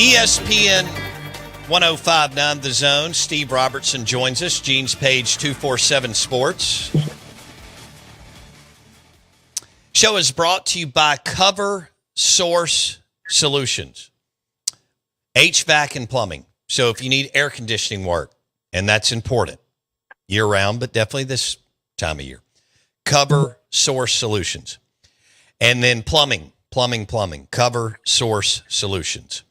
ESPN 1059 The Zone. Steve Robertson joins us. Gene's Page 247 Sports. Show is brought to you by Cover Source Solutions. HVAC and plumbing. So if you need air conditioning work, and that's important year-round, but definitely this time of year, Cover Source Solutions. And then plumbing. Cover Source Solutions.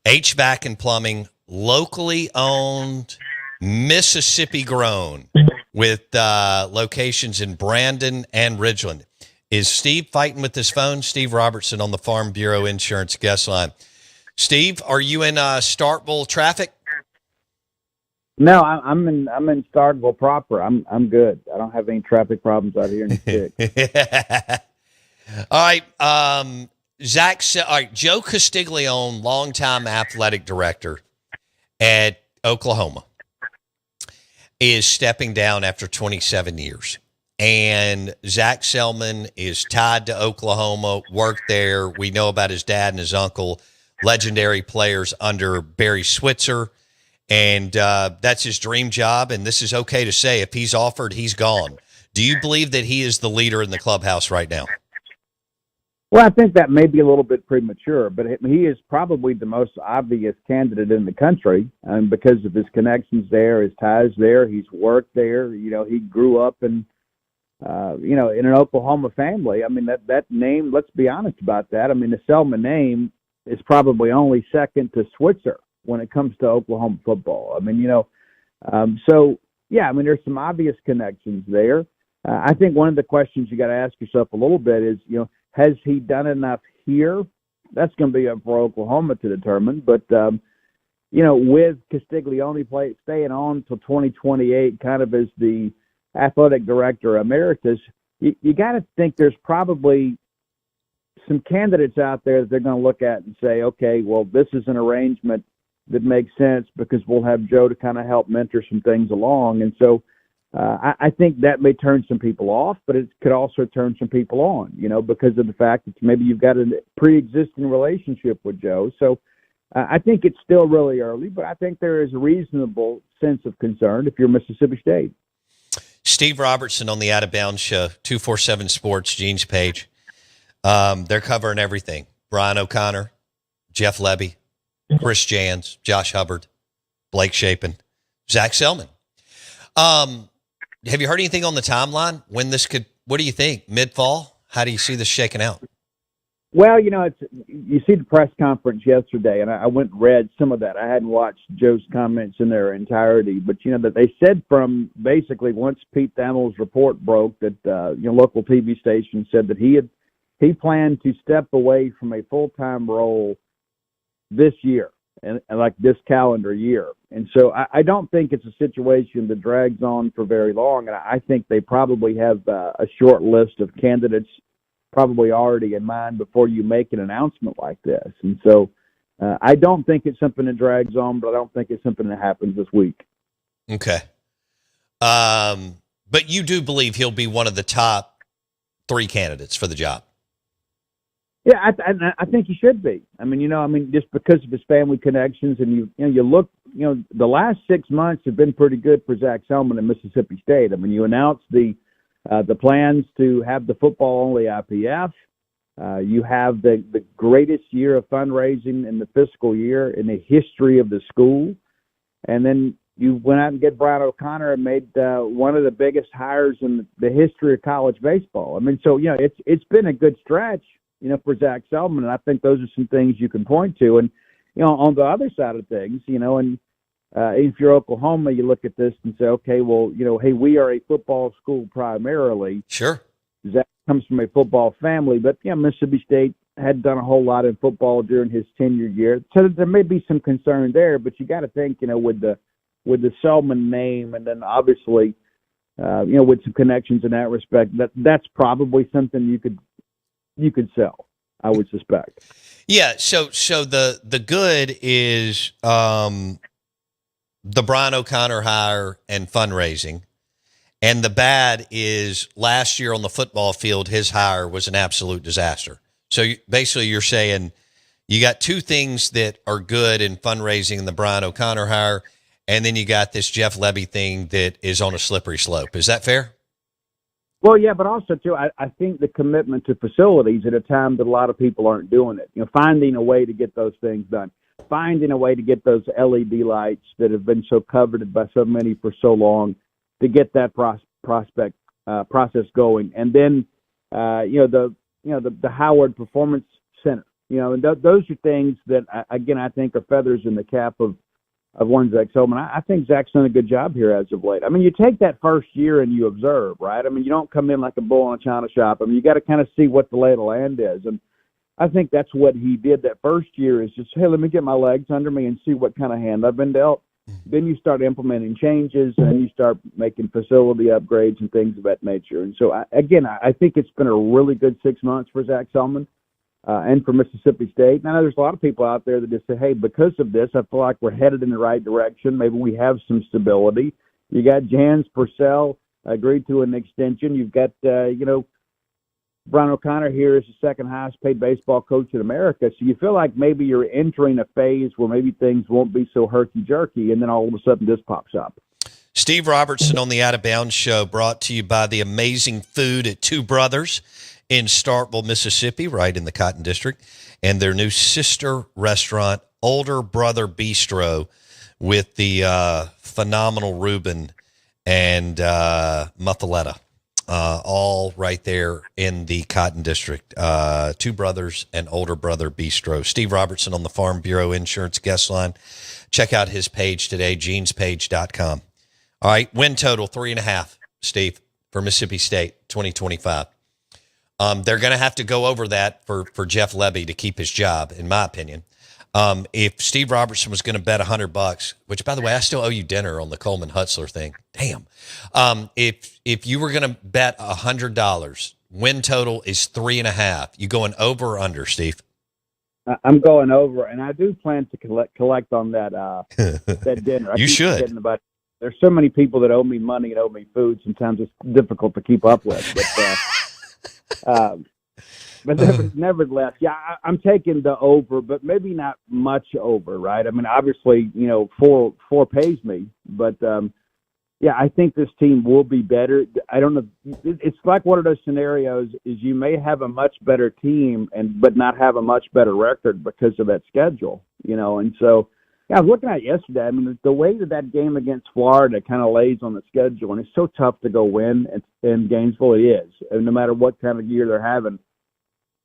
HVAC and plumbing, locally owned, Mississippi grown, with locations in Brandon and Ridgeland. Is Steve fighting with his phone? Steve Robertson on the Farm Bureau Insurance guest line. Steve, are you in Starkville traffic? No, I'm in Starkville proper. I'm good. I don't have any traffic problems out here in the stick. All right, all right, Joe Castiglione, longtime athletic director at Oklahoma, is stepping down after 27 years. And Zach Selman is tied to Oklahoma, worked there. We know about his dad and his uncle, legendary players under Barry Switzer. And that's his dream job. And this is okay to say, if he's offered, he's gone. Do you believe that he is the leader in the clubhouse right now? Well, I think that may be a little bit premature, but he is probably the most obvious candidate in the country, because of his connections there, his ties there. He's worked there. You know, he grew up in an Oklahoma family. I mean, that name, let's be honest about that. I mean, the Selman name is probably only second to Switzer when it comes to Oklahoma football. I mean, so, yeah, I mean, there's some obvious connections there. I think one of the questions you got to ask yourself a little bit is, has he done enough here? That's going to be up for Oklahoma to determine. But, with Castiglione staying on till 2028, kind of as the athletic director emeritus, you got to think there's probably some candidates out there that they're going to look at and say, okay, well, this is an arrangement that makes sense because we'll have Joe to kind of help mentor some things along. And so I think that may turn some people off, but it could also turn some people on, because of the fact that maybe you've got a pre-existing relationship with Joe. So I think it's still really early, but I think there is a reasonable sense of concern if you're Mississippi State. Steve Robertson on the Out of Bounds Show, 247 Sports, Gene's Page. They're covering everything. Brian O'Connor, Jeff Levy, Chris Jans, Josh Hubbard, Blake Shapen, Zach Selman. Have you heard anything on the timeline when this could, what do you think, mid-fall? How do you see this shaking out? Well, you see the press conference yesterday, and I went and read some of that. I hadn't watched Joe's comments in their entirety, but, that they said from basically once Pete Thamel's report broke that, local TV station said that he planned to step away from a full-time role this year, and like this calendar year. And so I don't think it's a situation that drags on for very long. And I think they probably have a short list of candidates probably already in mind before you make an announcement like this. And so I don't think it's something that drags on, but I don't think it's something that happens this week. Okay. But you do believe he'll be one of the top 3 candidates for the job? Yeah, I think he should be. I mean, just because of his family connections, and you look, the last 6 months have been pretty good for Zach Selman in Mississippi State. I mean, you announced the plans to have the football-only IPF. You have the greatest year of fundraising in the fiscal year in the history of the school, and then you went out and get Brian O'Connor and made one of the biggest hires in the history of college baseball. I mean, so it's been a good stretch, for Zach Selman, and I think those are some things you can point to. And on the other side of things, and if you're Oklahoma, you look at this and say, okay, well, hey, we are a football school primarily. Sure. Zach comes from a football family, but Mississippi State had done a whole lot in football during his tenure year, so there may be some concern there. But you got to think, with the Selman name, and then obviously, with some connections in that respect, that's probably something you could sell, I would suspect. Yeah. So the good is the Brian O'Connor hire and fundraising, and the bad is last year on the football field, his hire was an absolute disaster. So basically, you're saying You got two things that are good in fundraising in the Brian O'Connor hire, and then you got this Jeff Levy thing that is on a slippery slope. Is that fair? Well, yeah, but also too, I think the commitment to facilities at a time that a lot of people aren't doing it. Finding a way to get those things done, finding a way to get those LED lights that have been so coveted by so many for so long, to get that process going, and then the Howard Performance Center. And those are things that again I think are feathers in the cap of one Zach Solman. I think Zach's done a good job here as of late. I mean, you take that first year and you observe, right? I mean, you don't come in like a bull in a china shop. I mean, you got to kind of see what the lay of the land is, and I think that's what he did that first year. Is just, hey, let me get my legs under me and see what kind of hand I've been dealt. Then you start implementing changes, and you start making facility upgrades and things of that nature. And so, I think it's been a really good 6 months for Zach Solman and for Mississippi State. And I know there's a lot of people out there that just say, hey, because of this, I feel like we're headed in the right direction. Maybe we have some stability. You got Jans Purcell agreed to an extension. You've got, Brian O'Connor here is the second highest paid baseball coach in America. So you feel like maybe you're entering a phase where maybe things won't be so herky-jerky, and then all of a sudden this pops up. Steve Robertson on the Out of Bounds Show, brought to you by the amazing food at Two Brothers in Starkville, Mississippi, right in the Cotton District, and their new sister restaurant, Older Brother Bistro, with the phenomenal Reuben and Muffaletta. All right there in the Cotton District. Two Brothers and Older Brother Bistro. Steve Robertson on the Farm Bureau Insurance Guest Line. Check out his page today, genespage.com. All right, win total 3.5, Steve, for Mississippi State 2025. They're going to have to go over that for Jeff Levy to keep his job, in my opinion. If Steve Robertson was going to bet $100, which, by the way, I still owe you dinner on the Coleman Hutzler thing. Damn. If you were going to bet $100, win total is 3.5. You going over or under, Steve? I'm going over, and I do plan to collect on that that dinner. You should. There's so many people that owe me money and owe me food. Sometimes it's difficult to keep up with. But nevertheless, yeah, I'm taking the over, but maybe not much over, right? I mean, obviously, four pays me, but yeah, I think this team will be better. I don't know. It's like one of those scenarios is you may have a much better team but not have a much better record because of that schedule, and so. Yeah, I was looking at it yesterday. I mean, the way that game against Florida kind of lays on the schedule, and it's so tough to go win in Gainesville, it is, no matter what kind of year they're having.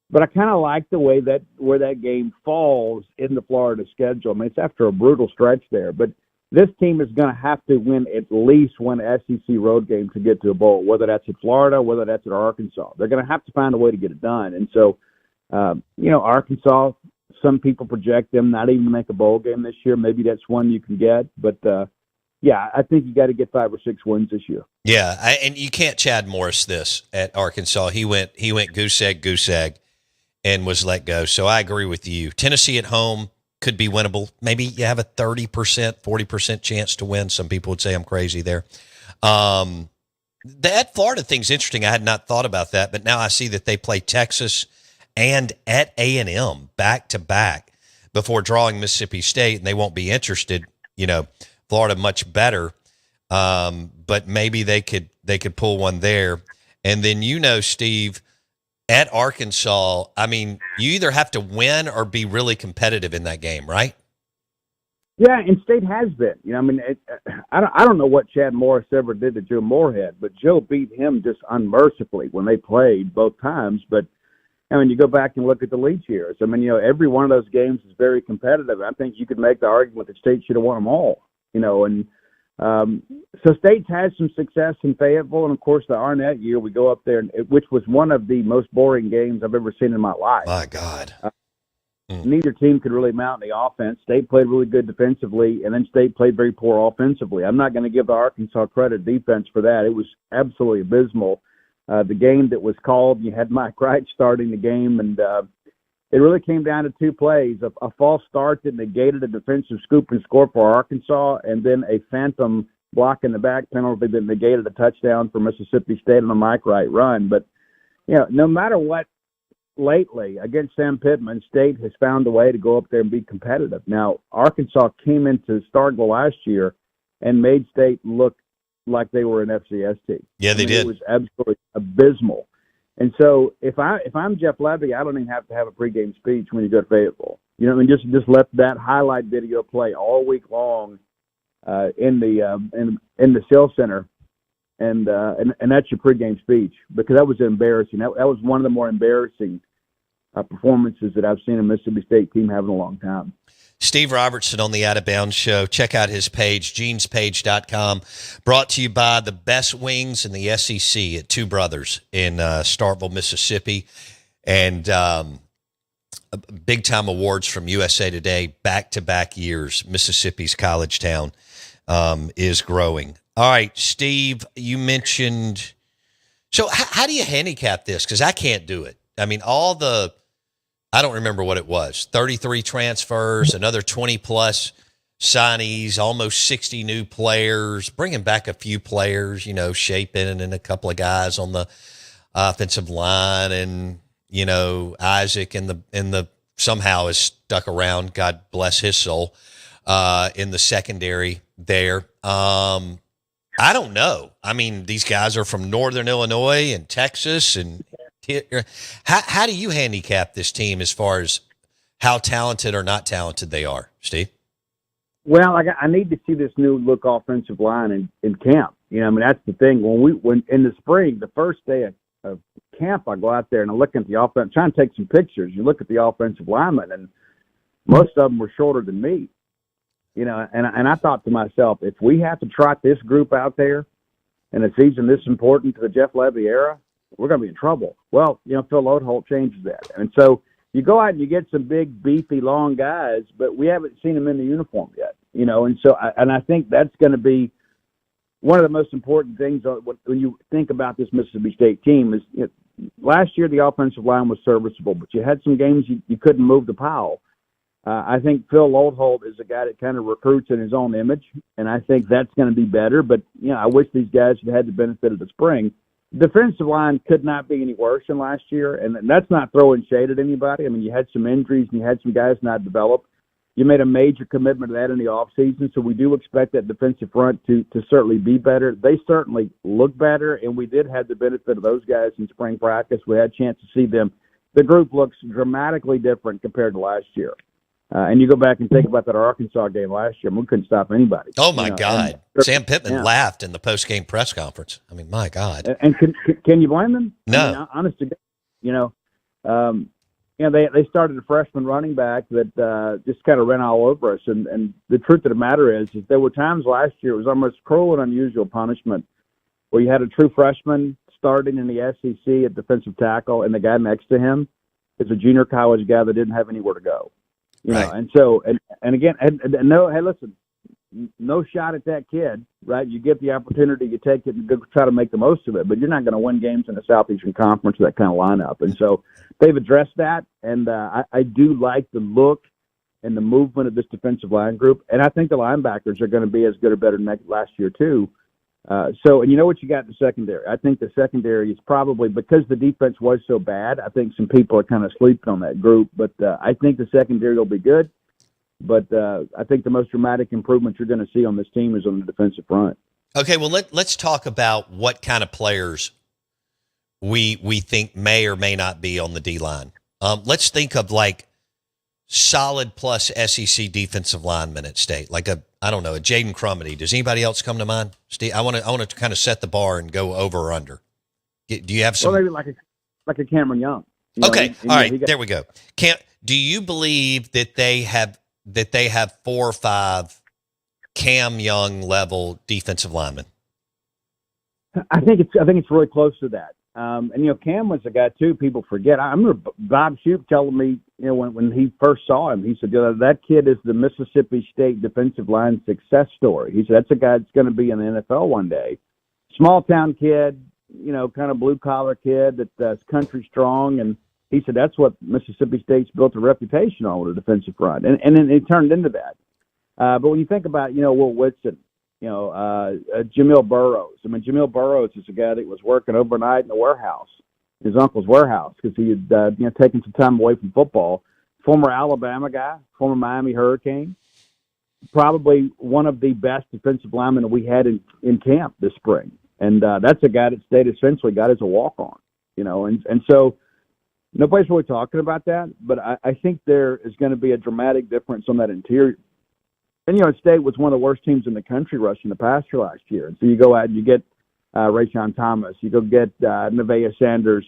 But I kind of like the way where that game falls in the Florida schedule. I mean, it's after a brutal stretch there. But this team is going to have to win at least one SEC road game to get to a bowl, whether that's at Florida, whether that's at Arkansas. They're going to have to find a way to get it done. And so, Arkansas, some people project them not even to make a bowl game this year. Maybe that's one you can get. But, I think you got to get 5 or 6 wins this year. Yeah, and you can't Chad Morris this at Arkansas. He went goose egg, and was let go. So I agree with you. Tennessee at home could be winnable. Maybe you have a 30%, 40% chance to win. Some people would say I'm crazy there. That Florida thing's interesting. I had not thought about that, but now I see that they play Texas and at A&M back-to-back before drawing Mississippi State, and they won't be interested. Florida much better, but maybe they could pull one there. And then Steve, at Arkansas, I mean, you either have to win or be really competitive in that game, right? Yeah, and State has been. I don't know what Chad Morris ever did to Joe Moorhead, but Joe beat him just unmercifully when they played both times. But you go back and look at the Leach years. Every one of those games is very competitive. I think you could make the argument that State should have won them all. So State's had some success in Fayetteville, and of course the Arnett year, we go up there, which was one of the most boring games I've ever seen in my life. My God. Neither team could really mount the offense. State played really good defensively, and then State played very poor offensively. I'm not going to give the Arkansas credit defense for that. It was absolutely abysmal. The game that was called, you had Mike Wright starting the game, and it really came down to 2 plays, a false start that negated a defensive scoop and score for Arkansas, and then a phantom block in the back penalty that negated a touchdown for Mississippi State on a Mike Wright run. But, no matter what lately against Sam Pittman, State has found a way to go up there and be competitive. Now, Arkansas came into Starkville last year and made State look like they were an FCS team. Yeah, they did. It was absolutely abysmal. And so if I'm Jeff Levy, I don't even have to have a pregame speech when you go to Fayetteville. You know, I mean, just let that highlight video play all week long in the Shell Center, and that's your pregame speech, because that was embarrassing. That was one of the more embarrassing performances that I've seen a Mississippi State team have in a long time. Steve Robertson on the Out of Bounds Show. Check out his page, genespage.com. Brought to you by the best wings in the SEC at Two Brothers in Starkville, Mississippi. And big-time awards from USA Today, back-to-back years. Mississippi's college town is growing. All right, Steve, you mentioned – so how do you handicap this? Because I can't do it. I mean, I don't remember what it was, 33 transfers, another 20-plus signees, almost 60 new players, bringing back a few players, you know, Shapin and a couple of guys on the offensive line, and, you know, Isaac in the somehow is stuck around, God bless his soul, in the secondary there. I don't know. I mean, these guys are from Northern Illinois and Texas, and how do you handicap this team as far as how talented or not talented they are, Steve? Well, I need to see this new look offensive line in camp. You know, I mean, that's the thing. When in the spring, the first day of camp, I go out there and I look at the offense, trying to take some pictures. You look at the offensive linemen, and most of them were shorter than me. You know, and I thought to myself, if we have to trot this group out there in a season this important to the Jeff Levy era, we're going to be in trouble. Well, you know, Phil Lodeholt changes that. And so you go out and you get some big, beefy, long guys, but we haven't seen them in the uniform yet, you know. And so I think that's going to be one of the most important things when you think about this Mississippi State team is, you know, last year the offensive line was serviceable, but you had some games you couldn't move the pile. I think Phil Lodeholt is a guy that kind of recruits in his own image, and I think that's going to be better. But, you know, I wish these guys had the benefit of the spring. Defensive line could not be any worse than last year, and that's not throwing shade at anybody. I mean, you had some injuries and you had some guys not develop. You made a major commitment to that in the offseason, so we do expect that defensive front to certainly be better. They certainly look better, and we did have the benefit of those guys in spring practice. We had a chance to see them. The group looks dramatically different compared to last year. And you go back and think about that Arkansas game last year, and we couldn't stop anybody. Oh, my God. Sam Pittman laughed in the post-game press conference. I mean, my God. And can you blame them? No. I mean, honest to God, you know, they started a freshman running back that just kind of ran all over us. And the truth of the matter is there were times last year, it was almost cruel and unusual punishment, where you had a true freshman starting in the SEC at defensive tackle, and the guy next to him is a junior college guy that didn't have anywhere to go. You know, and so, and again, and no, hey, listen, no shot at that kid, right? You get the opportunity, you take it and go try to make the most of it, but you're not going to win games in the Southeastern Conference with that kind of lineup. And so they've addressed that, and I do like the look and the movement of this defensive line group, and I think the linebackers are going to be as good or better than last year too. And you know what you got in the secondary? I think the secondary is probably, because the defense was so bad, I think some people are kind of sleeping on that group. But I think the secondary will be good. But I think the most dramatic improvement you're going to see on this team is on the defensive front. Okay, well, let's talk about what kind of players we think may or may not be on the D-line. Let's think of like solid plus SEC defensive linemen at State, like a Jaden Crumity. Does anybody else come to mind, Steve? I want to kind of set the bar and go over or under. Do you have some? Well, maybe like a Cameron Young. Okay, all right, there we go. Do you believe that they have 4 or 5 Cam Young level defensive linemen? I think it's really close to that. And you know, Cam was a guy too. People forget. I remember Bob Shoop telling me, you know, when he first saw him, he said, you know, that kid is the Mississippi State defensive line success story. He said that's a guy that's going to be in the NFL one day. Small town kid, you know, kind of blue collar kid that's country strong, and he said that's what Mississippi State's built a reputation on, with a defensive front, and then it turned into that. But when you think about, you know, Will Whitson, you know, Jamil Burrows. I mean, Jamil Burrows is a guy that was working overnight in the warehouse. his uncle's warehouse because he had taken some time away from football. Former Alabama guy, former Miami Hurricane, probably one of the best defensive linemen that we had in camp this spring. And that's a guy that State essentially got as a walk-on, and so nobody's really talking about that, but I think there is going to be a dramatic difference on that interior. And, State was one of the worst teams in the country rushing the passer last year. And so you go out and you get Rayshon Thomas, you go get Nevaeh Sanders,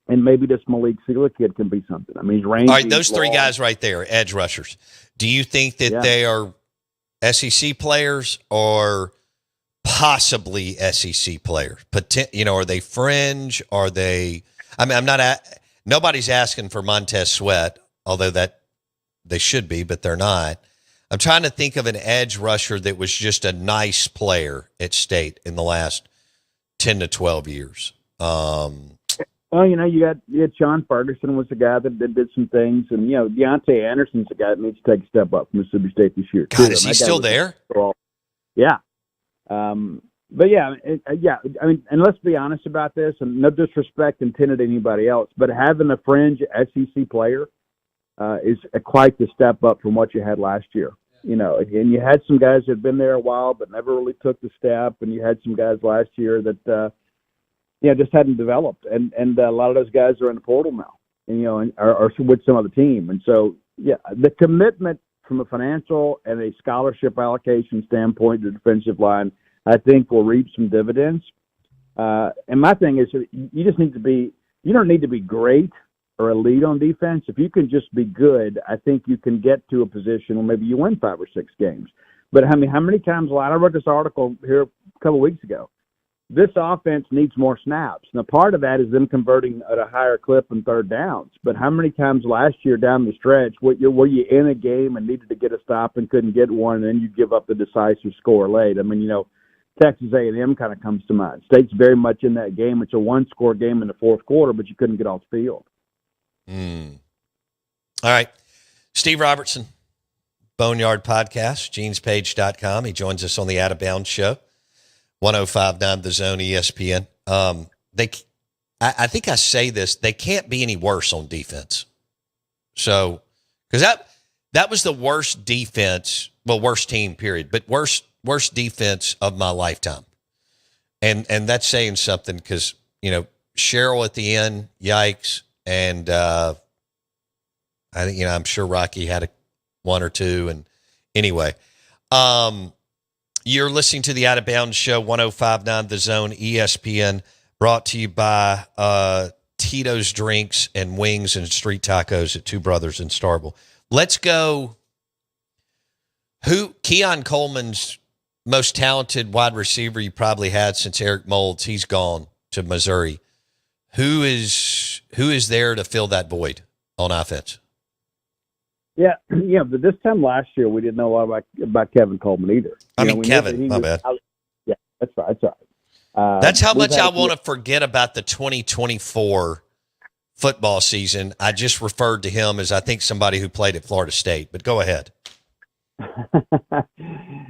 and maybe this Malik Sealer kid can be something. I mean, he's rangy. All right, those three guys right there, edge rushers. Do you think that they are SEC players or possibly SEC players? Are they fringe? Are they? I mean, nobody's asking for Montez Sweat, although that they should be, but they're not. I'm trying to think of an edge rusher that was just a nice player at State in the last 10 to 12 years. Well, you had Sean Ferguson was the guy that did some things, and Deontay Anderson's the guy that needs to take a step up from Mississippi State this year. God, is he still there? Yeah. But I mean, and let's be honest about this, and no disrespect intended to anybody else, but having a fringe SEC player is quite the step up from what you had last year. And you had some guys that had been there a while but never really took the step, and you had some guys last year that just hadn't developed, and a lot of those guys are in the portal now, and are with some other team, and so the commitment from a financial and a scholarship allocation standpoint to the defensive line, I think will reap some dividends. And my thing is, you just need to be. You don't need to be great or elite on defense. If you can just be good, I think you can get to a position where maybe you win 5 or 6 games. But I mean, how many times? I wrote this article here a couple of weeks ago. This offense needs more snaps. Now, part of that is them converting at a higher clip in third downs. But how many times last year down the stretch were you in a game and needed to get a stop and couldn't get one, and then you give up the decisive score late? I mean, Texas A&M kind of comes to mind. State's very much in that game. It's a one-score game in the fourth quarter, but you couldn't get off the field. All right. Steve Robertson, Boneyard Podcast, genespage.com. He joins us on the Out of Bounds Show, 105.9 The Zone, ESPN. I think I say this, they can't be any worse on defense. So, because that was the worst defense, worst team, period, but worst defense of my lifetime. And that's saying something because, Cheryl at the end, yikes. And I think, I'm sure Rocky had one or two. And anyway, you're listening to the Out of Bounds Show, 105.9 The Zone, ESPN, brought to you by Tito's Drinks and Wings and Street Tacos at Two Brothers in Starville. Let's go. Keon Coleman's most talented wide receiver you probably had since Eric Moulds. He's gone to Missouri. Who is there to fill that void on offense? Yeah, but this time last year we didn't know a lot about Kevin Coleman either. Kevin, my bad. Yeah, that's right. That's how much I want to forget about the 2024 football season. I just referred to him as I think somebody who played at Florida State. But go ahead.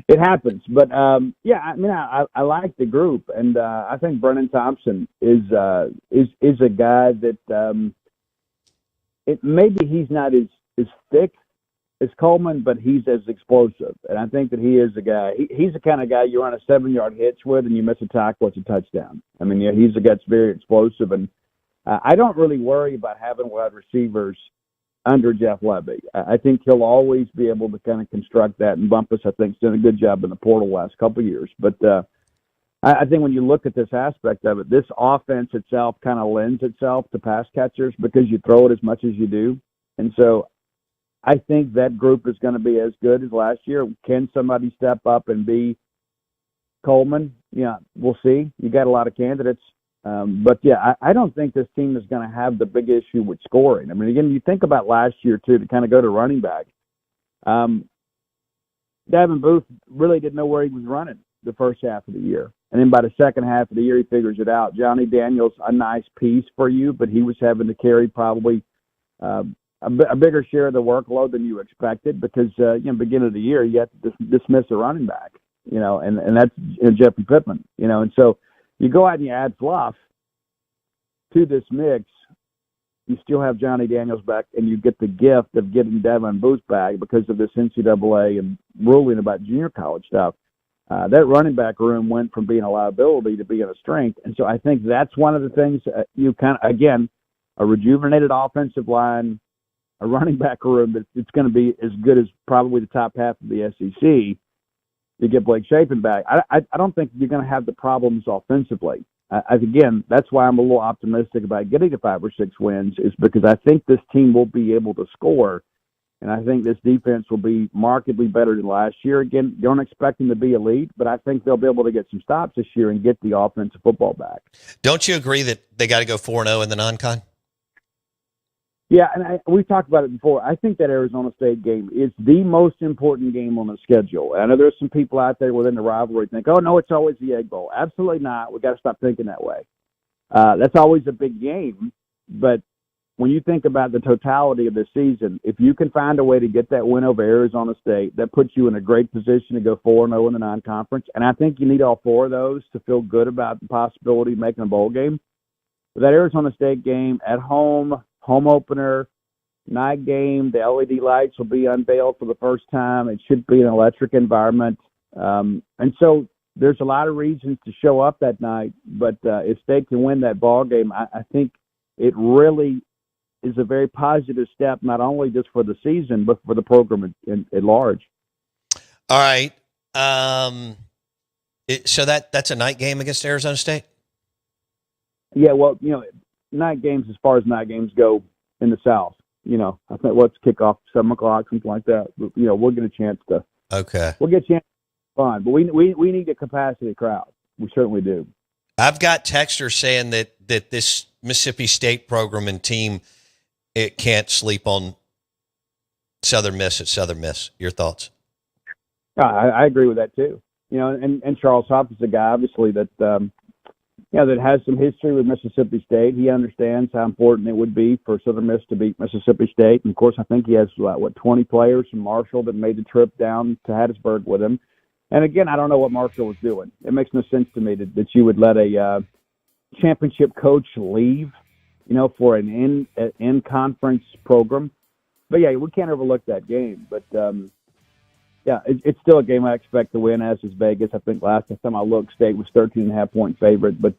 It happens, but I like the group, and I think Brennan Thompson is a guy that maybe he's not as thick as Coleman, but he's as explosive, and I think that he is a guy. He's the kind of guy you run a 7-yard hitch with, and you miss a tackle, it's a touchdown. I mean, he's a guy that's very explosive, and I don't really worry about having wide receivers under Jeff Levy. I think he'll always be able to kind of construct that, and Bumpus, I think, has done a good job in the portal last couple of years. But I think when you look at this aspect of it, this offense itself kind of lends itself to pass catchers because you throw it as much as you do. And so I think that group is going to be as good as last year. Can somebody step up and be Coleman? Yeah, we'll see. You got a lot of candidates. But I don't think this team is going to have the big issue with scoring. I mean, again, you think about last year too, to kind of go to running back. Devin Booth really didn't know where he was running the first half of the year. And then by the second half of the year, he figures it out. Johnny Daniels, a nice piece for you, but he was having to carry probably a bigger share of the workload than you expected because, beginning of the year, you have to dismiss a running back, and that's Jeffrey Pittman, and so you go out and you add fluff, to this mix, you still have Johnny Daniels back, and you get the gift of getting Devin Booth back because of this NCAA and ruling about junior college stuff. That running back room went from being a liability to being a strength. And so I think that's one of the things you kind of, again, a rejuvenated offensive line, a running back room that it's going to be as good as probably the top half of the SEC to get Blake Shapen back. I don't think you're going to have the problems offensively. Again, that's why I'm a little optimistic about getting to 5 or 6 wins, is because I think this team will be able to score. And I think this defense will be markedly better than last year. Again, don't expect them to be elite, but I think they'll be able to get some stops this year and get the offensive football back. Don't you agree that they got to go 4-0 in the non-con? Yeah, and we've talked about it before. I think that Arizona State game is the most important game on the schedule. I know there's some people out there within the rivalry think, oh, no, it's always the Egg Bowl. Absolutely not. We've got to stop thinking that way. That's always a big game, but when you think about the totality of the season, if you can find a way to get that win over Arizona State, that puts you in a great position to go 4-0 in the non-conference. And I think you need all 4 of those to feel good about the possibility of making a bowl game. But that Arizona State game at home opener, night game, the LED lights will be unveiled for the first time. It should be an electric environment. And so there's a lot of reasons to show up that night. But if State can win that ball game, I think it really is a very positive step, not only just for the season, but for the program at large. All right. So that's a night game against Arizona State? Yeah, well, night games, as far as night games go in the South, I think let's kick off 7 o'clock, something like that. We'll get a chance to. Okay. We'll get a chance to have fun, but we need a capacity crowd. We certainly do. I've got texters saying that this Mississippi State program and team, it can't sleep on Southern Miss at Southern Miss. Your thoughts? I agree with that too. And Charles Hopp is a guy, obviously, that that has some history with Mississippi State. He understands how important it would be for Southern Miss to beat Mississippi State. And of course, I think he has 20 players from Marshall that made the trip down to Hattiesburg with him. And again, I don't know what Marshall was doing. It makes no sense to me that you would let a championship coach leave, for an in-conference program. But, yeah, we can't overlook that game. But, it's still a game I expect to win, as is Vegas. I think last time I looked, State was 13.5-point favorite. But,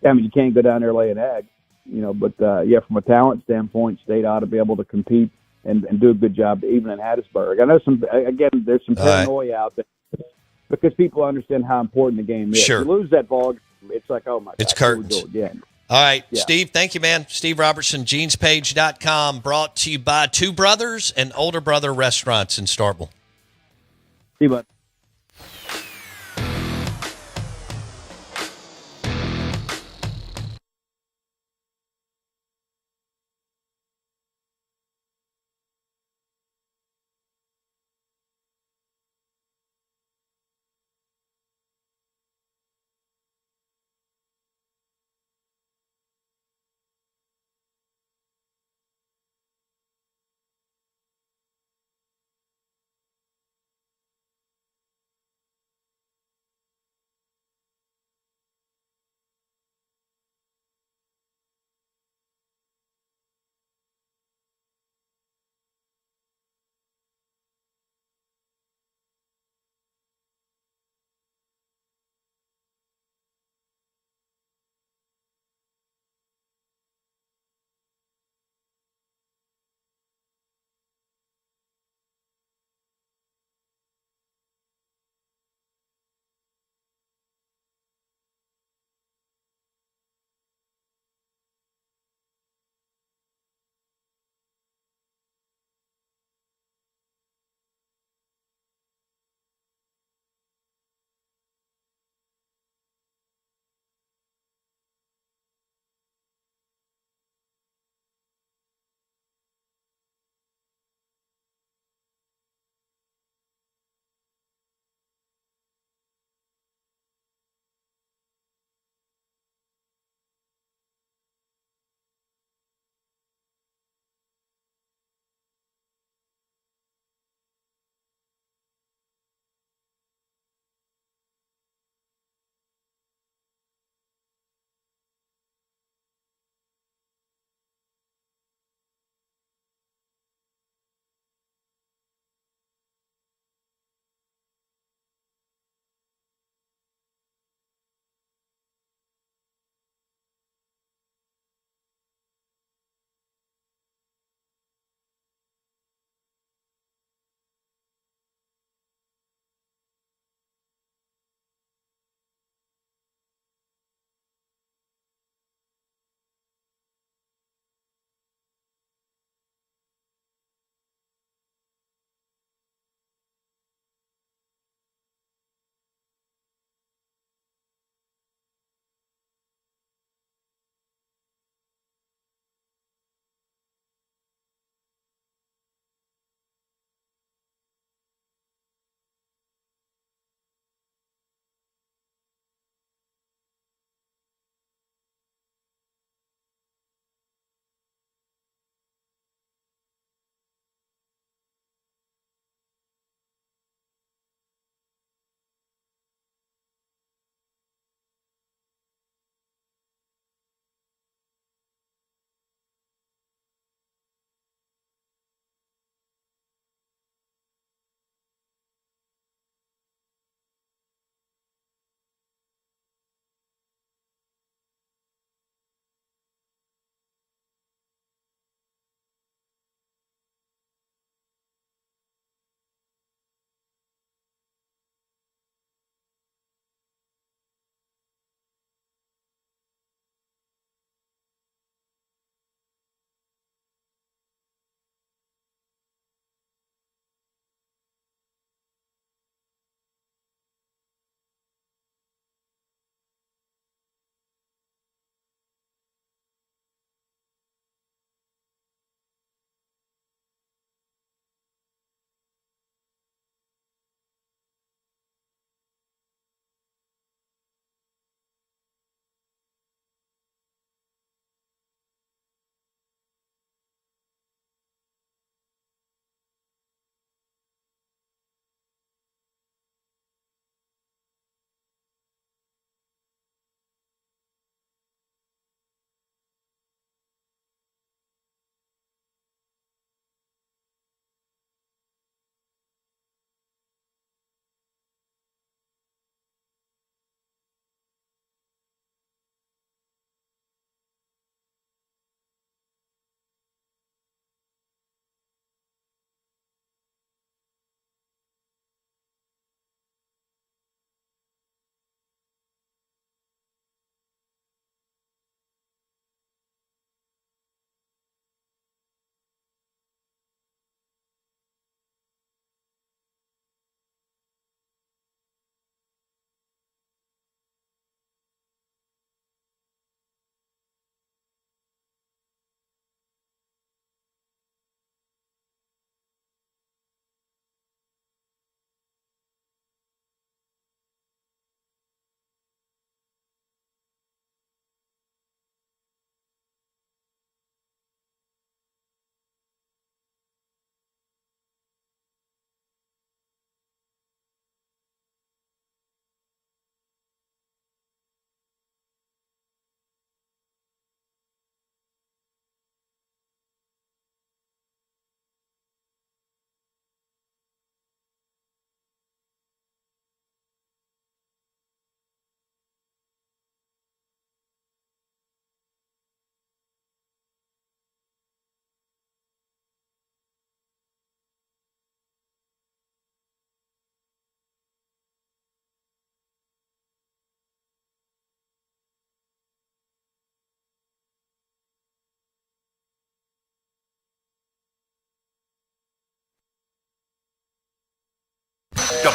you can't go down there and lay an egg, But, from a talent standpoint, State ought to be able to compete and do a good job even in Hattiesburg. I know there's some paranoia out there because people understand how important the game is. Sure. You lose that ball, it's like, oh, my God. It's curtains. Here we go again. All right, Yeah. Steve, thank you, man. Steve Robertson, jeanspage.com, brought to you by Two Brothers and Older Brother Restaurants in Starkville. See you, bud.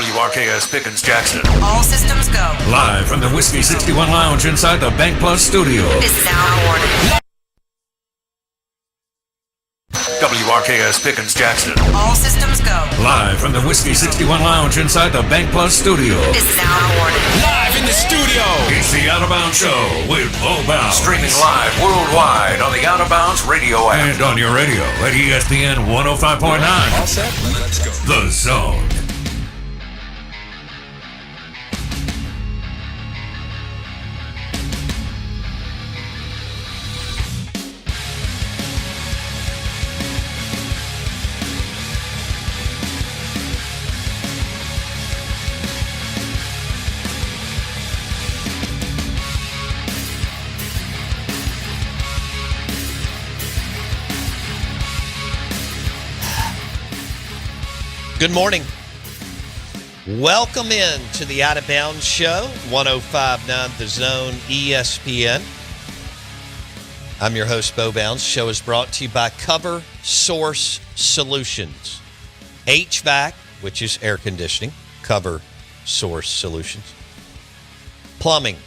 WRKS Pickens Jackson. All systems go. Live from the Whiskey 61 Lounge inside the Bank Plus studio. This is our warning. WRKS Pickens Jackson. All systems go. Live from the Whiskey 61 Lounge inside the Bank Plus studio. This is our warning. Live in the studio. It's the Out of Bounds Show with Bo Bounds. Streaming live worldwide on the Out of Bounds radio app. And on your radio at ESPN 105.9. All set? Let's go. The Zone. Good morning. Welcome in to the Out of Bounds Show, 105.9 The Zone, ESPN. I'm your host, Bo Bounds. The show is brought to you by Cover Source Solutions. HVAC, which is air conditioning, Cover Source Solutions. Plumbing,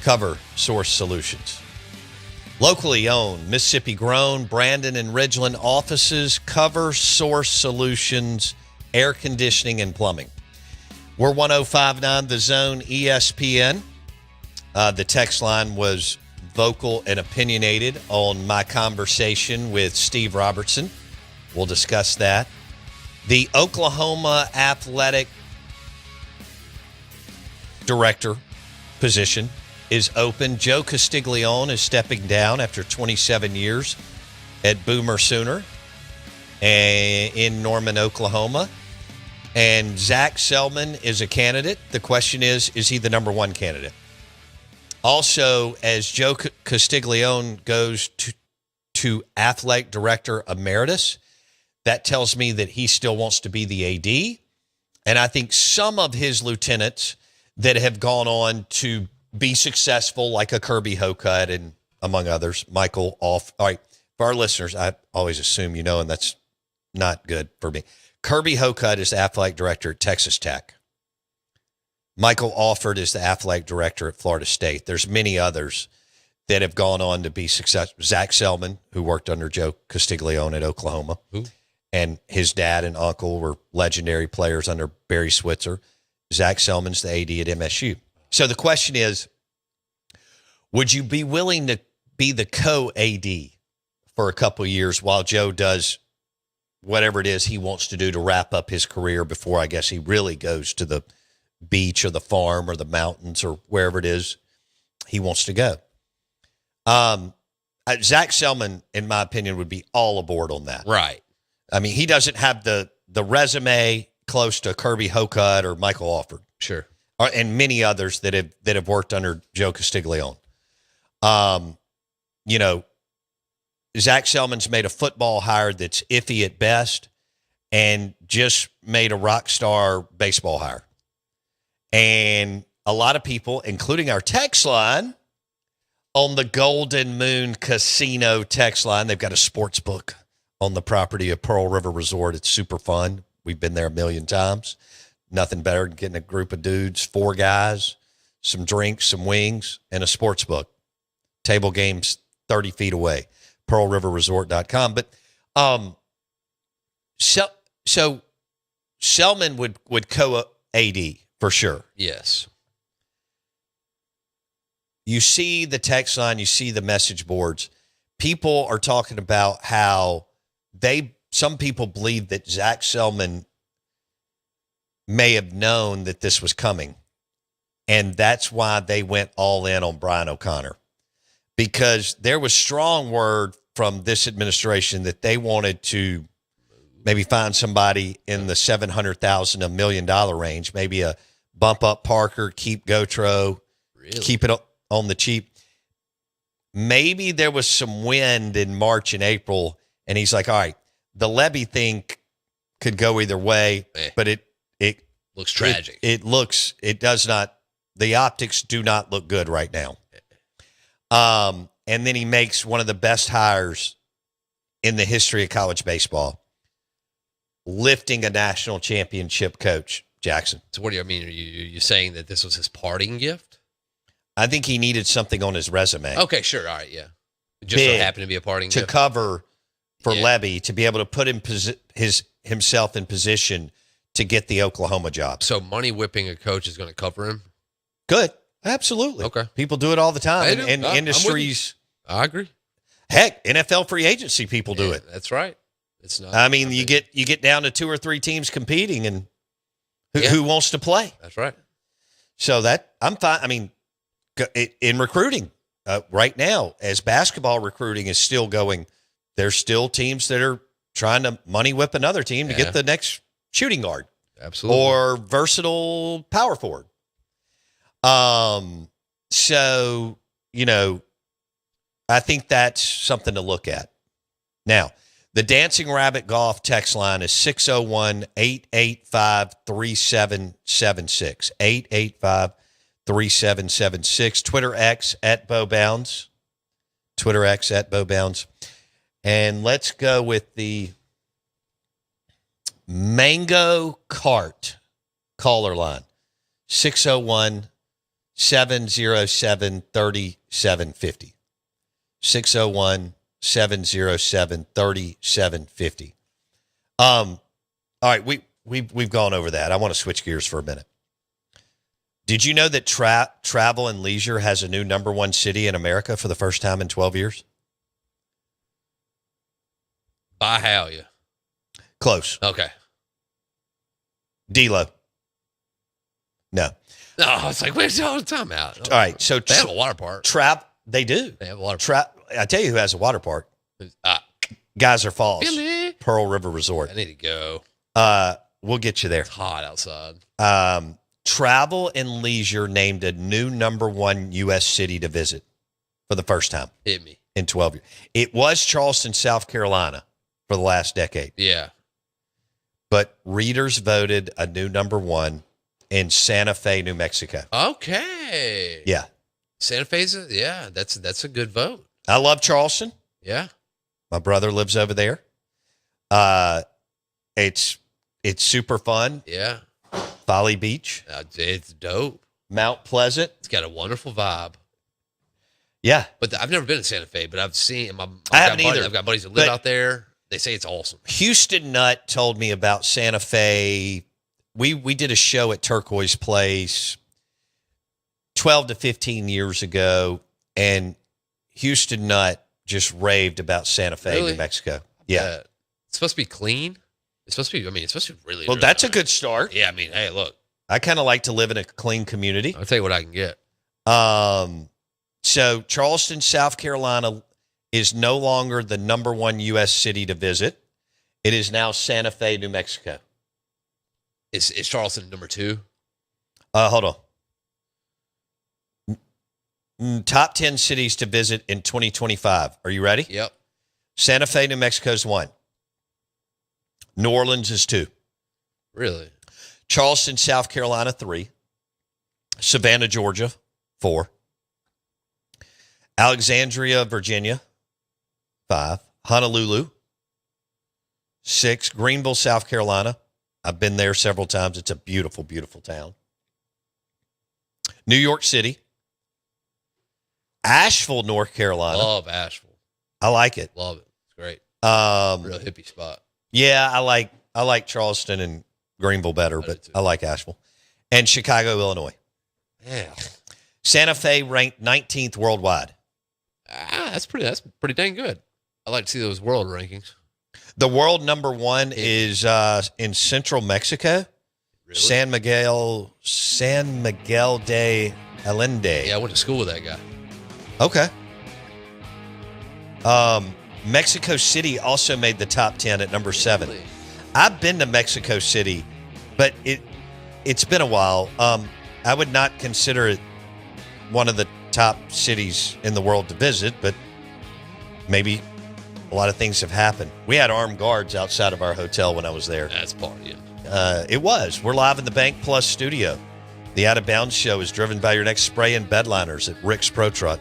Cover Source Solutions. Locally owned, Mississippi grown, Brandon and Ridgeland offices, Cover Source Solutions, air conditioning and plumbing. We're 105.9 The Zone, ESPN. The text line was vocal and opinionated on my conversation with Steve Robertson. We'll discuss that. The Oklahoma athletic director position is open. Joe Castiglione is stepping down after 27 years at Boomer Sooner in Norman, Oklahoma. And Zach Selman is a candidate. The question is he the number one candidate? Also, as Joe Castiglione goes to athletic director emeritus, that tells me that he still wants to be the AD. And I think some of his lieutenants that have gone on to be successful, like a Kirby Hocutt and among others, Michael Off. All right, for our listeners, I always assume you know, and that's not good for me. Kirby Hocutt is the athletic director at Texas Tech. Michael Offord is the athletic director at Florida State. There's many others that have gone on to be successful. Zach Selman, who worked under Joe Castiglione at Oklahoma, and his dad and uncle were legendary players under Barry Switzer. Zach Selman's the AD at MSU. So the question is, would you be willing to be the co-AD for a couple of years while Joe does whatever it is he wants to do to wrap up his career before I guess he really goes to the beach or the farm or the mountains or wherever it is he wants to go? Zach Selman, in my opinion, would be all aboard on that. Right. I mean, he doesn't have the resume close to Kirby Hocutt or Michael Offord. Sure. And many others that have worked under Joe Castiglione. Zach Selman's made a football hire that's iffy at best and just made a rock star baseball hire. And a lot of people, including our text line on the Golden Moon Casino text line, they've got a sports book on the property of Pearl River Resort. It's super fun. We've been there a million times. Nothing better than getting a group of dudes, 4 guys, some drinks, some wings, and a sports book. Table games 30 feet away, pearlriverresort.com. But so Selman would co-AD for sure. Yes. You see the text line, you see the message boards. People are talking about how some people believe that Zach Selman may have known that this was coming. And that's why they went all in on Brian O'Connor. Because there was strong word from this administration that they wanted to maybe find somebody in the $700,000, $1 million range, maybe a bump up Parker, keep Gotro, keep it on the cheap. Maybe there was some wind in March and April, and he's like, all right, the Levy thing could go either way, but it looks tragic. It does not, the optics do not look good right now. And then he makes one of the best hires in the history of college baseball, lifting a national championship coach Jackson. So what do you mean? Are you saying that this was his parting gift? I think he needed something on his resume. Okay, sure. All right, yeah. It just so Big happened to be a parting to gift. cover for Yeah. Levy to be able to put himself in position to get the Oklahoma job. So money whipping a coach is going to cover him? Good. Absolutely. Okay. People do it all the time. They And, do. and I'm with you. industries, I agree. heck, NFL free agency people do Yeah, it. That's right. It's not. I mean, you get down to 2 or 3 teams competing, and Yeah. who wants to play? That's right. So that I'm fine. I mean, in recruiting right now, as basketball recruiting is still going, there's still teams that are trying to money whip another team to Yeah. get the next shooting guard Absolutely. or versatile power forward. So, I think that's something to look at. Now, the Dancing Rabbit Golf text line is 601-885-3776. 885-3776. Twitter X at BowBounds. Twitter X at BowBounds. And let's go with the Mango Cart caller line. 601-707-3750. 601-707-3750. All right, we've gone over that. I want to switch gears for a minute. Did you know that Travel and Leisure has a new number 1 city in America for the first time in 12 years? By Halia. Close. Okay. D-Lo. No. No, I was like, where's all the time out? All right, so They have a water park. they do. They have a water park. I tell you who has a water park. Ah, Geyser Falls. Billy. Pearl River Resort. I need to go. We'll get you there. It's hot outside. Travel and Leisure named a new number 1 U.S. city to visit for the first time Hit me. in 12 years. It was Charleston, South Carolina for the last decade, Yeah. but readers voted a new number 1 in Santa Fe, New Mexico. Okay. Yeah. Santa Fe's, yeah, that's a good vote. I love Charleston. Yeah. My brother lives over there. It's super fun. Yeah. Folly Beach, It's dope. Mount Pleasant. It's got a wonderful vibe. Yeah. But I've never been to Santa Fe, but I've seen. I haven't either. I've got buddies that live But- out there. They say it's awesome. Houston Nutt told me about Santa Fe. We did a show at Turquoise Place 12 to 15 years ago, and Houston Nutt just raved about Santa Fe, Really? New Mexico. Yeah. It's supposed to be clean. It's supposed to be, it's supposed to be really Well, really that's a nice. good start. Yeah, hey, look. I kind of like to live in a clean community. I'll tell you what I can get. So Charleston, South Carolina is no longer the number 1 U.S. city to visit. It is now Santa Fe, New Mexico. Is Charleston number 2? Hold on. Top 10 cities to visit in 2025. Are you ready? Yep. Santa Fe, New Mexico is 1. New Orleans is 2. Really? Charleston, South Carolina, 3. Savannah, Georgia, 4. Alexandria, Virginia, 5. Honolulu, 6. Greenville, South Carolina. I've been there several times. It's a beautiful, beautiful town. New York City. Asheville, North Carolina. Love Asheville. I like it. Love it. It's great. Real hippie spot. Yeah, I like Charleston and Greenville better, I do but too. I like Asheville. And Chicago, Illinois. Yeah. Santa Fe ranked 19th worldwide. That's pretty dang good. I like to see those world rankings. The world number 1 is in central Mexico. Really? San Miguel de Allende. Yeah, I went to school with that guy. Okay. Mexico City also made the top 10 at number 7. Really? I've been to Mexico City, but it's been a while. I would not consider it one of the top cities in the world to visit, but maybe a lot of things have happened. We had armed guards outside of our hotel when I was there. That's part, yeah. It was. We're live in the Bank Plus studio. The Out of Bounds Show is driven by your next spray and bedliners at Rick's Pro Truck.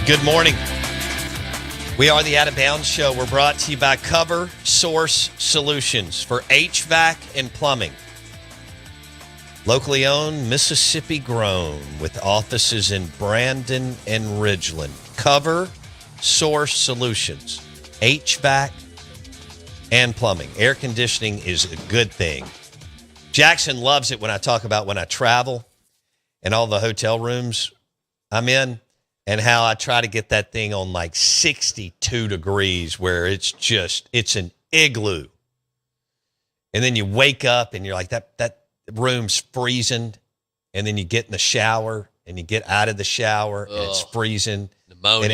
Good morning. We are the Out of Bounds Show. We're brought to you by Cover Source Solutions for HVAC and plumbing. Locally owned, Mississippi grown, with offices in Brandon and Ridgeland. Cover Source Solutions, HVAC and plumbing. Air conditioning is a good thing. Jackson loves it when I talk about when I travel and all the hotel rooms I'm in, and how I try to get that thing on like 62 degrees where it's an igloo. And then you wake up and you're like, that room's freezing. And then you get in the shower and you get out of the shower and it's freezing. Pneumonia. And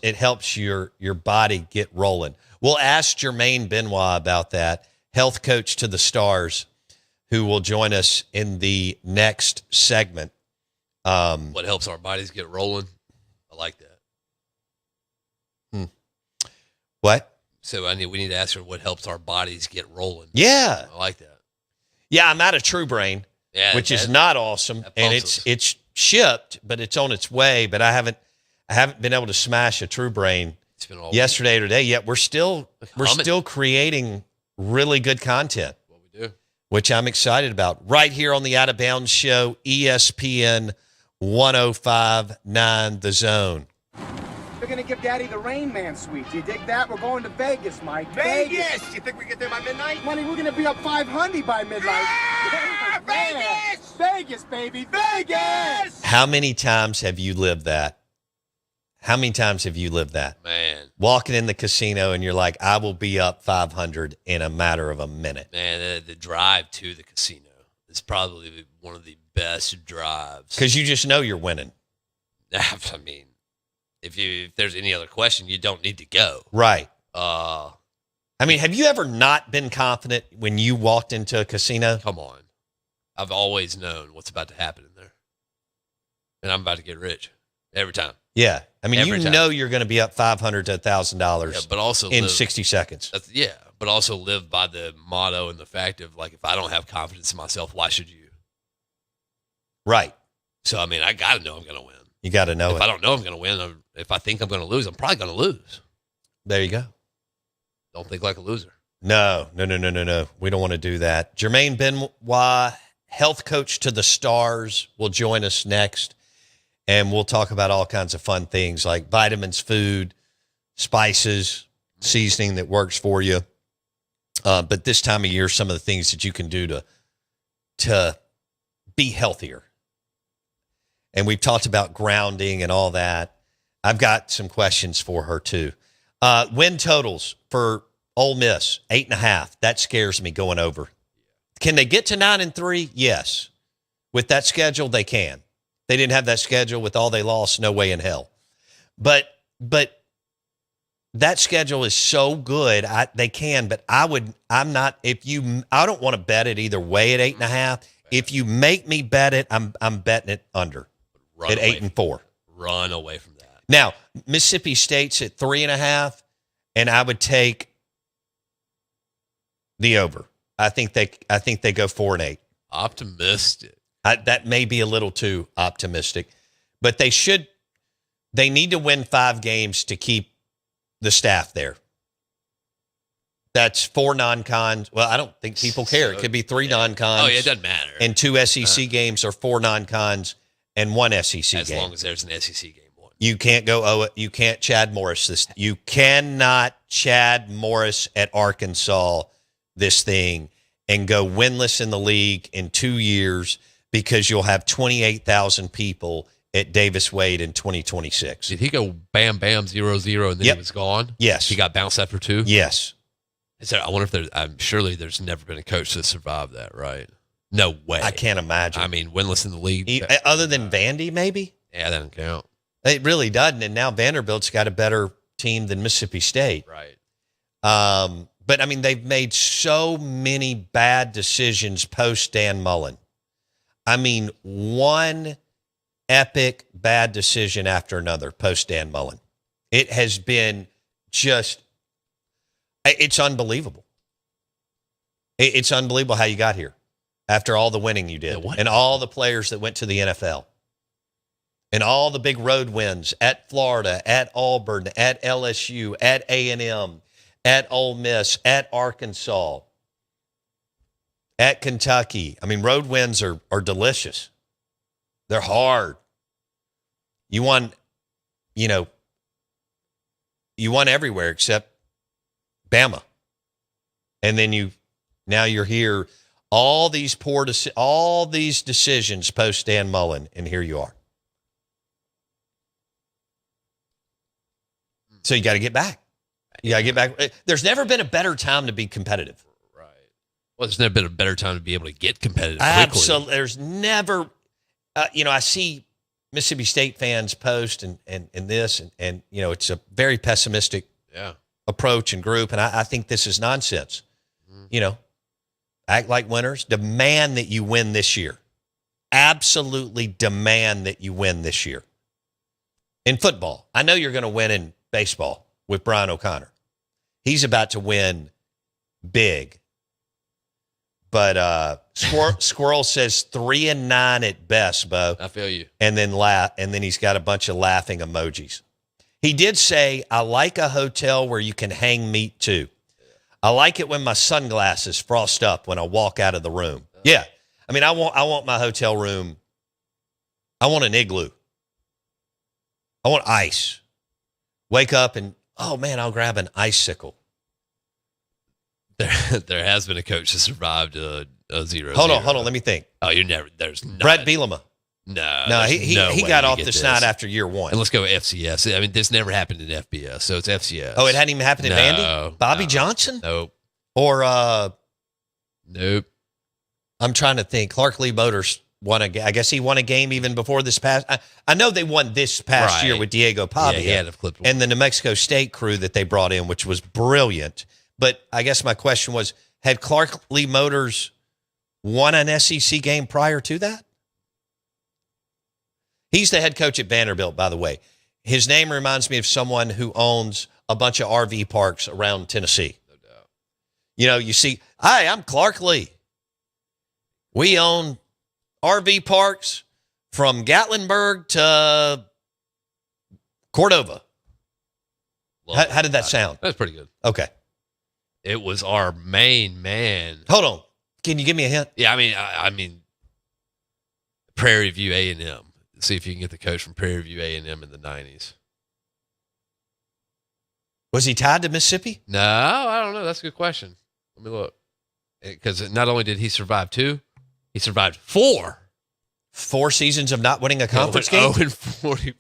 it helps your body get rolling. We'll ask Jermaine Benoit about that, health coach to the stars, who will join us in the next segment. What helps our bodies get rolling? I like that. What? So we need to ask her what helps our bodies get rolling. Yeah. I like that. Yeah, I'm out of True Brain, which is not awesome. And it's shipped, but it's on its way. But I haven't been able to smash a True Brain yesterday or today yet. We're still creating really good content. What we do. Which I'm excited about. Right here on the Out of Bounds Show, ESPN 105.9 The Zone. They're going to give Daddy the Rain Man suite. Do you dig that? We're going to Vegas, Mike. Vegas! You think we get there by midnight? Money, we're going to be up 500 by midnight. Ah, Vegas! Vegas, baby, Vegas! How many times have you lived that? How many times have you lived that? Man. Walking in the casino and you're like, I will be up 500 in a matter of a minute. Man, the drive to the casino is probably one of the best drives. Because you just know you're winning. I mean, if there's any other question, you don't need to go. Right. I mean, have you ever not been confident when you walked into a casino? Come on. I've always known what's about to happen in there. And I'm about to get rich every time. Yeah. I mean, Every you time. know you're going to be up $500 to $1,000 Yeah, but also in 60 seconds. But also live by the motto and the fact of, like, if I don't have confidence in myself, why should you? Right. So, I mean, I got to know I'm going to win. You got to know If I don't know I'm going to win, if I think I'm going to lose, I'm probably going to lose. There you go. Don't think like a loser. No. We don't want to do that. Jermaine Benoit, health coach to the stars, will join us next. And we'll talk about all kinds of fun things like vitamins, food, spices, seasoning that works for you. But this time of year, some of the things that you can do to be healthier. And we've talked about grounding and all that. I've got some questions for her too. Win totals for Ole Miss, 8.5. That scares me going over. Can they get to 9-3? Yes. With that schedule, they can. They didn't have that schedule with all they lost, no way in hell. But that schedule is so good, they can. But I don't want to bet it either way at 8.5. If you make me bet it, I'm betting it under at 8-4. Run away from that. Now Mississippi State's at 3.5, and I would take the over. I think they go 4-8. Optimistic. That may be a little too optimistic, but they need to win 5 games to keep the staff there. That's 4 non-cons. Well, I don't think people care. It could be 3 non-cons. Oh, yeah, it doesn't matter. And 2 SEC games or 4 non-cons and 1 SEC game. As long as there's an SEC game one. You can't you can't Chad Morris you cannot Chad Morris at Arkansas this thing and go winless in the league in 2 years, because you'll have 28,000 people at Davis Wade in 2026. Did he go bam, bam, 0-0, and then he was gone? Yes. He got bounced after 2? Yes. I wonder if surely there's never been a coach that survived that, right? No way. I can't imagine. I mean, winless in the league. Other than Vandy, maybe? Yeah, that doesn't count. It really doesn't. And now Vanderbilt's got a better team than Mississippi State. Right. But, I mean, they've made so many bad decisions post Dan Mullen. I mean, one epic bad decision after another post Dan Mullen. It has been just, it's unbelievable. It's unbelievable how you got here after all the winning you did and all the players that went to the NFL. and all the big road wins at Florida, at Auburn, at LSU, at A&M, at Ole Miss, at Arkansas, at Kentucky. I mean, road wins are delicious. They're hard. You won, you won everywhere except Bama. And then now you're here. All these decisions post Dan Mullen, and here you are. So you got to get back. You got to get back. There's never been a better time to be competitive. Right. Well, there's never been a better time to be able to get competitive quickly. Absolutely. There's never, I see Mississippi State fans post and this, and it's a very pessimistic approach and group, and I think this is nonsense. Act like winners. Demand that you win this year. Absolutely demand that you win this year. In football, I know you're going to win in baseball with Brian O'Connor. He's about to win big. But Squirrel says 3-9 at best, Bo. I feel you. And then he's got a bunch of laughing emojis. He did say, I like a hotel where you can hang meat too. I like it when my sunglasses frost up when I walk out of the room. Yeah. I mean, I want my hotel room. I want an igloo. I want ice. Wake up and, oh man, I'll grab an icicle. There has been a coach that survived a 0-0. Hold on. Let me think. Oh, there's not. Brett Bielema. No, he way got you off get the this. snot after year one. And let's go FCS. I mean, this never happened in FBS, so it's FCS. Oh, it hadn't even happened in No, Vandy? Bobby no. Johnson? Nope. Or, Nope. I'm trying to think. Clark Lee Motors won I guess he won a game even before this past. I know they won this past year with Diego Pavia. Yeah, he had a clipped one. And the New Mexico State crew that they brought in, which was brilliant. But I guess my question was, had Clark Lee Motors won an SEC game prior to that? He's the head coach at Vanderbilt, by the way. His name reminds me of someone who owns a bunch of RV parks around Tennessee. No doubt. You see, hi, I'm Clark Lee. We own RV parks from Gatlinburg to Cordova. How did that sound? That's pretty good. Okay. It was our main man. Hold on. Can you give me a hint? Yeah, I mean, Prairie View A&M. See if you can get the coach from Prairie View A&M in the 90s. Was he tied to Mississippi? No, I don't know. That's a good question. Let me look. Because not only did he survive 2, he survived 4. 4 seasons of not winning a conference game? 0-44.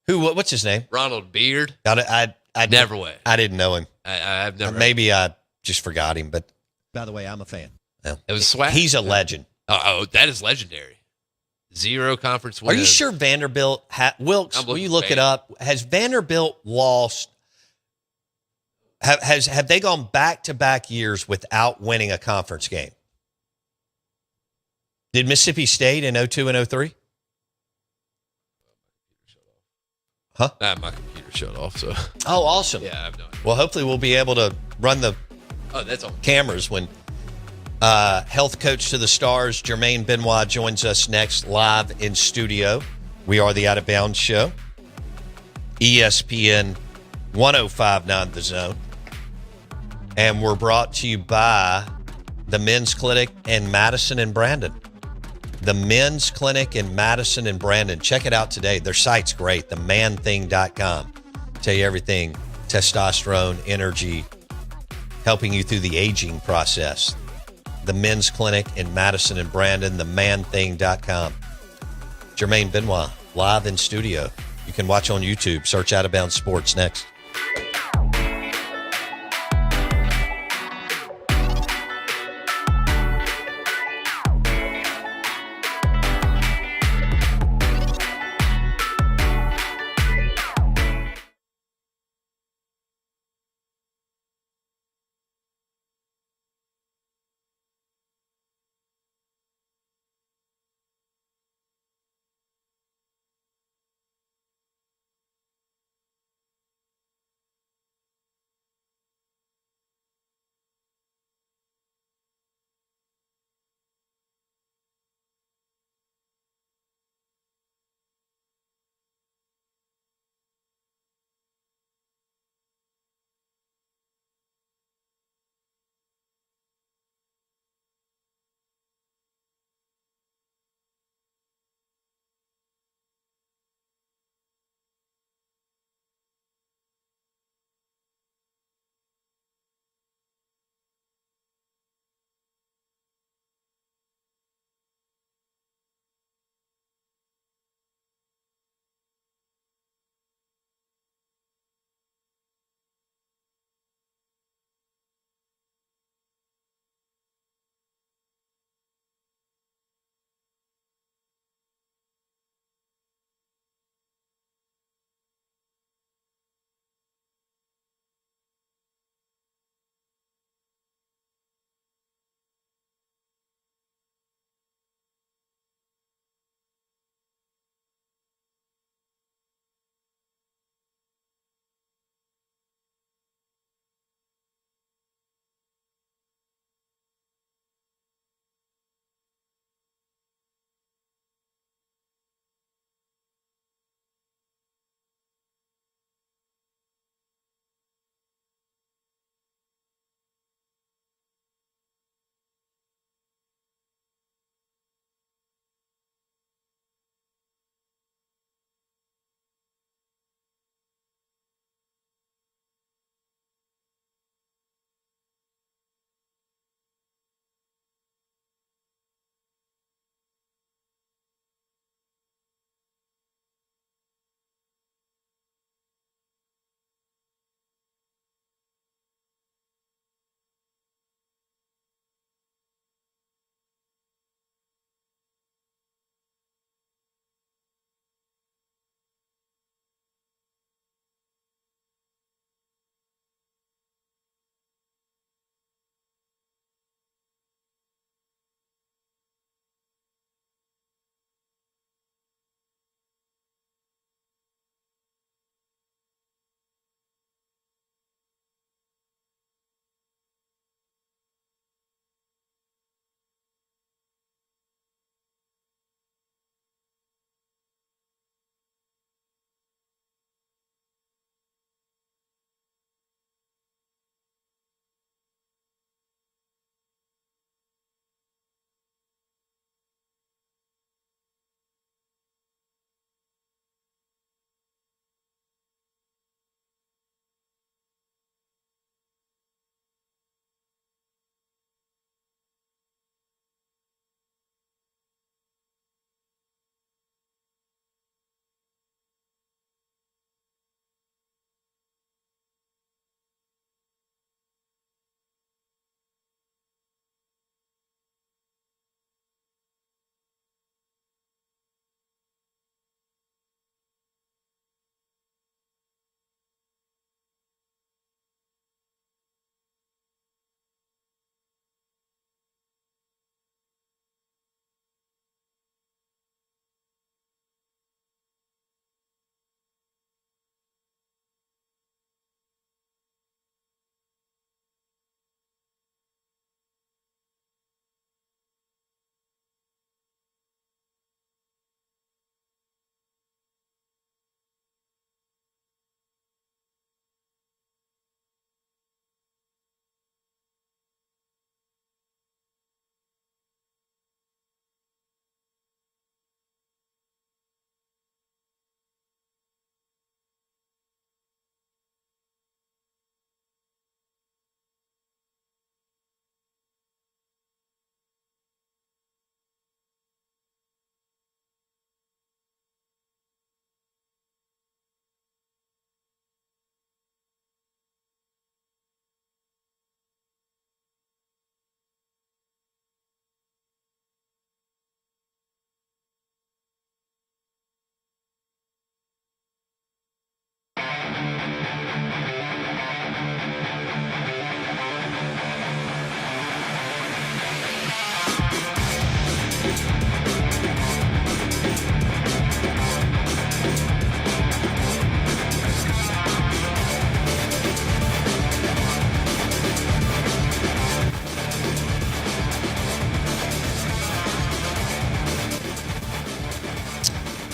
What's his name? Ronald Beard. I Never way. I didn't know him. I've never. Maybe I just forgot him, but By the way, I'm a fan. yeah. It was swag. He's a legend. Oh, that is legendary. 0 conference Are wins. you sure Vanderbilt Wilkes? I'm Will you looking look at it up? Has Vanderbilt lost? Have they gone back-to-back years without winning a conference game? Did Mississippi State in 02 and 03? Huh? My computer shut off. So. Oh, awesome. Yeah, I have no idea. Well, hopefully we'll be able to run the Oh, that's on. cameras when health coach to the stars, Jermaine Benoit, joins us next live in studio. We are the Out of Bounds Show. ESPN 105.9 The Zone. And we're brought to you by the Men's Clinic in Madison and Brandon. The Men's Clinic in Madison and Brandon. Check it out today. Their site's great, themanthing.com. Tell you everything, testosterone, energy, helping you through the aging process. The Men's Clinic in Madison and Brandon, themanthing.com. Jermaine Benoit, live in studio. You can watch on YouTube. Search Out of Bounds Sports next.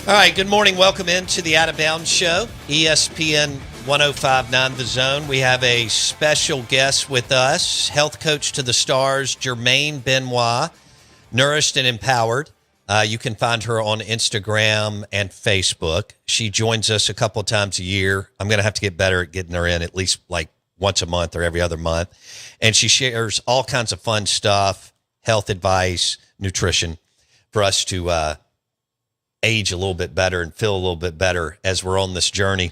All right, good morning. Welcome into the Out of Bounds Show, ESPN 105.9 The Zone. We have a special guest with us, health coach to the stars, Jermaine Benoit, Nourished and Empowered. You can find her on Instagram and Facebook. She joins us a couple times a year. I'm going to have to get better at getting her in at least like once a month or every other month. And she shares all kinds of fun stuff, health advice, nutrition, for us to age a little bit better and feel a little bit better as we're on this journey.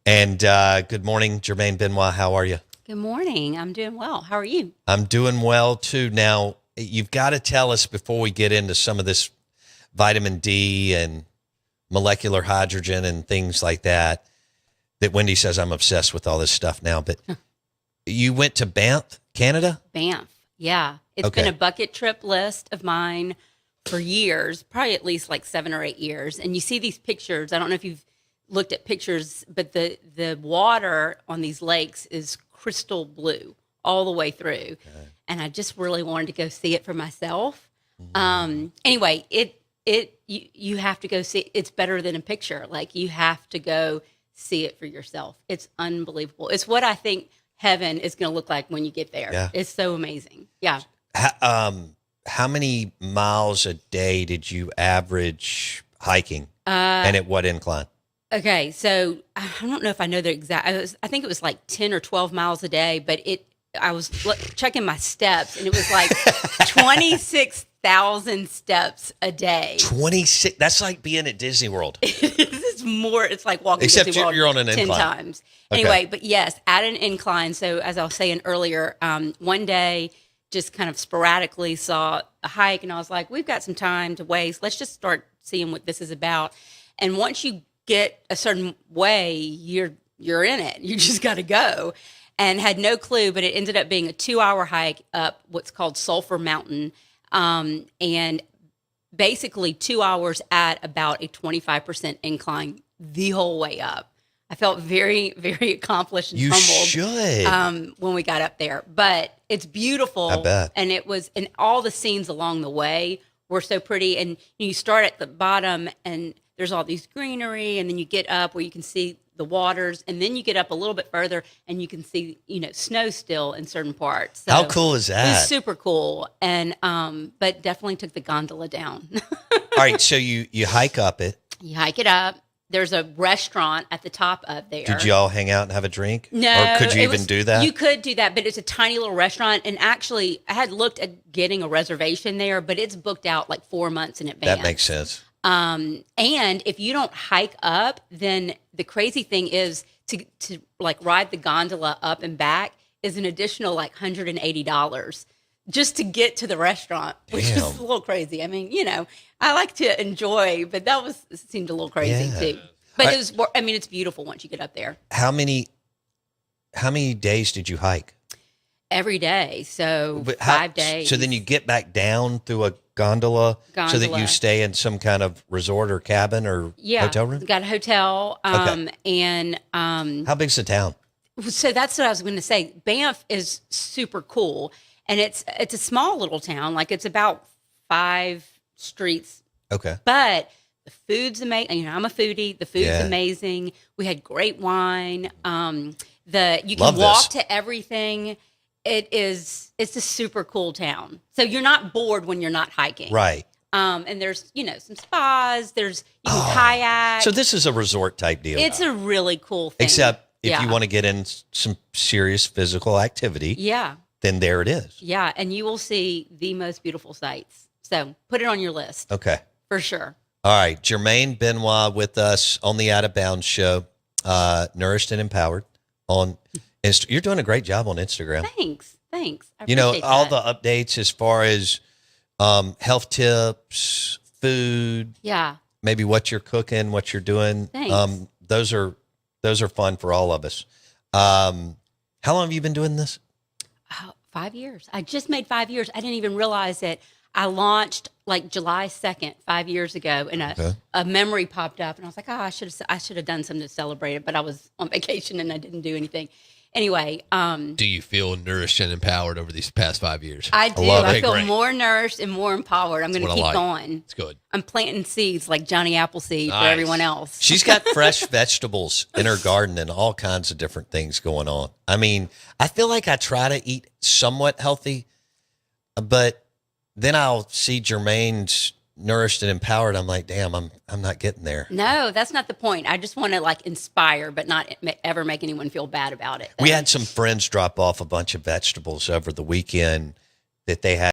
And good morning, Jermaine Benoit. How are you? Good morning. I'm doing well. How are you? I'm doing well, too. Now, you've got to tell us before we get into some of this vitamin D and molecular hydrogen and things like that Wendy says I'm obsessed with all this stuff now. But you went to Banff, Canada? Banff, yeah. It's been a bucket trip list of mine for years, probably at least like 7 or 8 years. And you see these pictures. I don't know if you've looked at pictures, but the water on these lakes is crystal blue all the way through. Okay. And I just really wanted to go see it for myself. Anyway, you have to go see. It's better than a picture. Like, you have to go see it for yourself. It's unbelievable. It's what I think heaven is going to look like when you get there. Yeah. It's so amazing. Yeah. How many miles a day did you average hiking, and at what incline? Okay, so I don't know if I know the exact. I think it was like 10 or 12 miles a day, but I was checking my steps, and it was like 26,000 steps a day. 26. That's like being at Disney World. It's more. It's like walking. Except Disney World you're on an 10 incline. times. Okay. Anyway, but yes, at an incline. So as I was saying earlier, one day, just kind of sporadically saw a hike, and I was like, we've got some time to waste. Let's just start seeing what this is about. And once you get a certain way, you're in it. You just got to go. And had no clue, but it ended up being a 2-hour hike up what's called Sulphur Mountain, and basically 2 hours at about a 25% incline the whole way up. I felt very, very accomplished and you humbled. should. When we got up there, but it's beautiful. I bet. And and all the scenes along the way were so pretty. And you start at the bottom, and there's all these greenery, and then you get up where you can see the waters, and then you get up a little bit further, and you can see snow still in certain parts. So how cool is that? It's super cool, and but definitely took the gondola down. All right, so you hike up it. You hike it up. There's a restaurant at the top of there. Did you all hang out and have a drink? No. Or could you even do that? You could do that, but it's a tiny little restaurant. And actually, I had looked at getting a reservation there, but it's booked out like 4 months in advance. That makes sense. And if you don't hike up, then the crazy thing is to like ride the gondola up and back is an additional like $180 just to get to the restaurant, which is a little crazy. I mean, I like to enjoy, but seemed a little crazy too. But it's beautiful once you get up there. How many days did you hike? Every day. So 5 days. So then you get back down through a gondola so that you stay in some kind of resort or cabin or hotel room? Got a hotel. And how big's the town? So that's what I was going to say. Banff is super cool. And it's a small little town. Like, it's about 5 streets. Okay. But the food's amazing. I'm a foodie. The food's amazing. We had great wine. You can walk to everything. It's a super cool town. So you're not bored when you're not hiking. Right. And there's, some spas. You can kayak. So this is a resort type deal. It's a really cool thing. Except if you want to get in some serious physical activity. Yeah. Then there it is. Yeah, and you will see the most beautiful sights. So put it on your list. Okay. For sure. All right. Jermaine Benoit with us on the Out of Bounds Show, Nourished and Empowered on Instagram. You're doing a great job on Instagram. Thanks. I all appreciate the updates as far as health tips, food. Yeah. Maybe what you're cooking, what you're doing. Thanks. Those are fun for all of us. How long have you been doing this? 5 years. I just made 5 years. I didn't even realize it. I launched like July 2nd, 5 years ago, and a memory popped up, and I was like, I should have done something to celebrate it, but I was on vacation and I didn't do anything. Anyway, Do you feel nourished and empowered over these past 5 years? I do. love I it. feel Great. more nourished and more empowered. I'm going to what I keep like. going. It's good. I'm planting seeds like Johnny Appleseed for Nice. everyone else. She's got fresh vegetables in her garden and all kinds of different things going on. I mean, I feel like I try to eat somewhat healthy, but then I'll see Jermaine's nourished and empowered. I'm like, damn, I'm not getting there. No, that's not the point. I just want to like inspire, but not ever make anyone feel bad about it. We had some friends drop off a bunch of vegetables over the weekend that they had